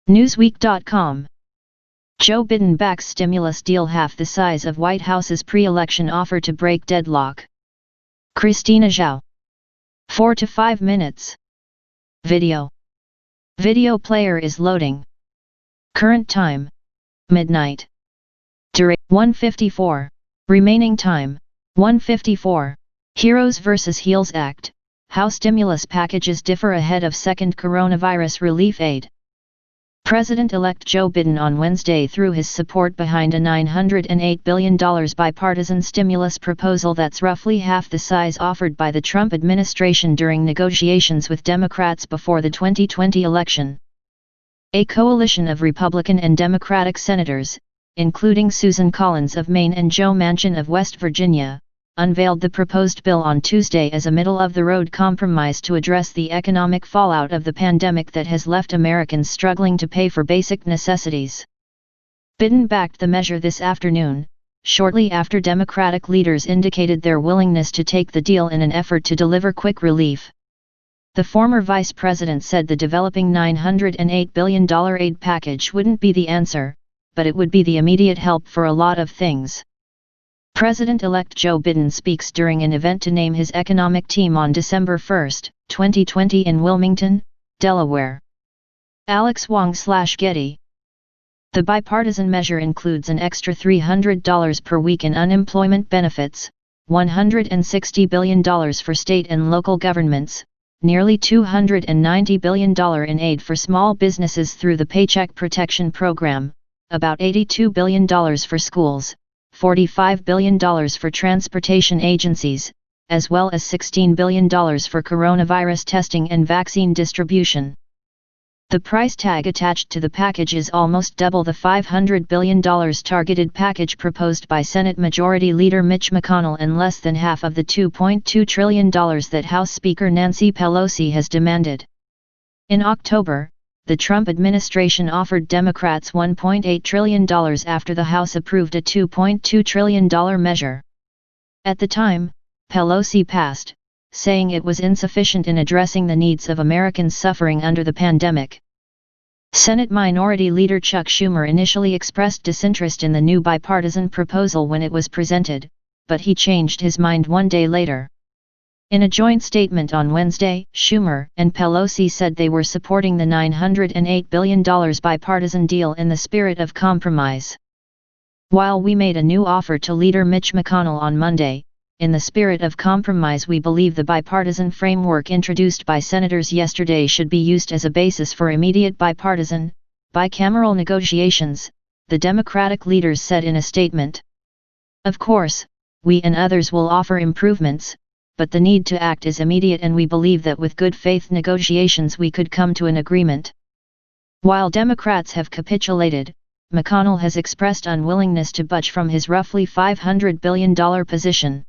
Newsweek.com. Joe Biden backs stimulus deal half the size of White House's pre-election offer to break deadlock. Christina Zhao. 4 to 5 minutes. Video. Video player is loading. Current time: midnight. Duration: 1:54. Remaining time: 1:54. Heroes vs. Heels Act: how stimulus packages differ ahead of second coronavirus relief aid. President-elect Joe Biden on Wednesday threw his support behind a $908 billion bipartisan stimulus proposal that's roughly half the size offered by the Trump administration during negotiations with Democrats before the 2020 election. A coalition of Republican and Democratic senators, including Susan Collins of Maine and Joe Manchin of West Virginia, unveiled the proposed bill on Tuesday as a middle-of-the-road compromise to address the economic fallout of the pandemic that has left Americans struggling to pay for basic necessities. Biden backed the measure this afternoon, shortly after Democratic leaders indicated their willingness to take the deal in an effort to deliver quick relief. The former vice president said the developing $908 billion aid package wouldn't be the answer, but it would be the immediate help for a lot of things. President-elect Joe Biden speaks during an event to name his economic team on December 1, 2020 in Wilmington, Delaware. Alex Wong/Getty. The bipartisan measure includes an extra $300 per week in unemployment benefits, $160 billion for state and local governments, nearly $290 billion in aid for small businesses through the Paycheck Protection Program, about $82 billion for schools, $45 billion for transportation agencies, as well as $16 billion for coronavirus testing and vaccine distribution. The price tag attached to the package is almost double the $500 billion targeted package proposed by Senate Majority Leader Mitch McConnell and less than half of the $2.2 trillion that House Speaker Nancy Pelosi has demanded. In October, the Trump administration offered Democrats $1.8 trillion after the House approved a $2.2 trillion measure. At the time, Pelosi passed, saying it was insufficient in addressing the needs of Americans suffering under the pandemic. Senate Minority Leader Chuck Schumer initially expressed disinterest in the new bipartisan proposal when it was presented, but he changed his mind one day later. In a joint statement on Wednesday, Schumer and Pelosi said they were supporting the $908 billion bipartisan deal in the spirit of compromise. While we made a new offer to Leader Mitch McConnell on Monday, in the spirit of compromise we believe the bipartisan framework introduced by senators yesterday should be used as a basis for immediate bipartisan, bicameral negotiations, the Democratic leaders said in a statement. Of course, we and others will offer improvements, but the need to act is immediate and we believe that with good faith negotiations we could come to an agreement. While Democrats have capitulated, McConnell has expressed unwillingness to budge from his roughly $500 billion position.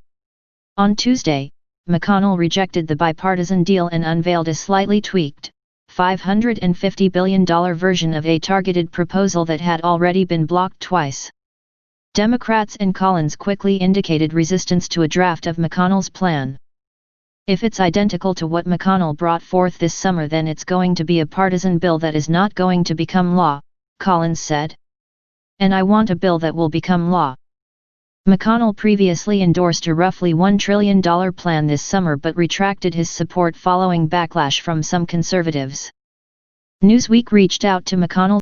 On Tuesday, McConnell rejected the bipartisan deal and unveiled a slightly tweaked, $550 billion version of a targeted proposal that had already been blocked twice. Democrats and Collins quickly indicated resistance to a draft of McConnell's plan. If it's identical to what McConnell brought forth this summer, then it's going to be a partisan bill that is not going to become law, Collins said. And I want a bill that will become law. McConnell previously endorsed a roughly $1 trillion plan this summer but retracted his support following backlash from some conservatives. Newsweek reached out to McConnell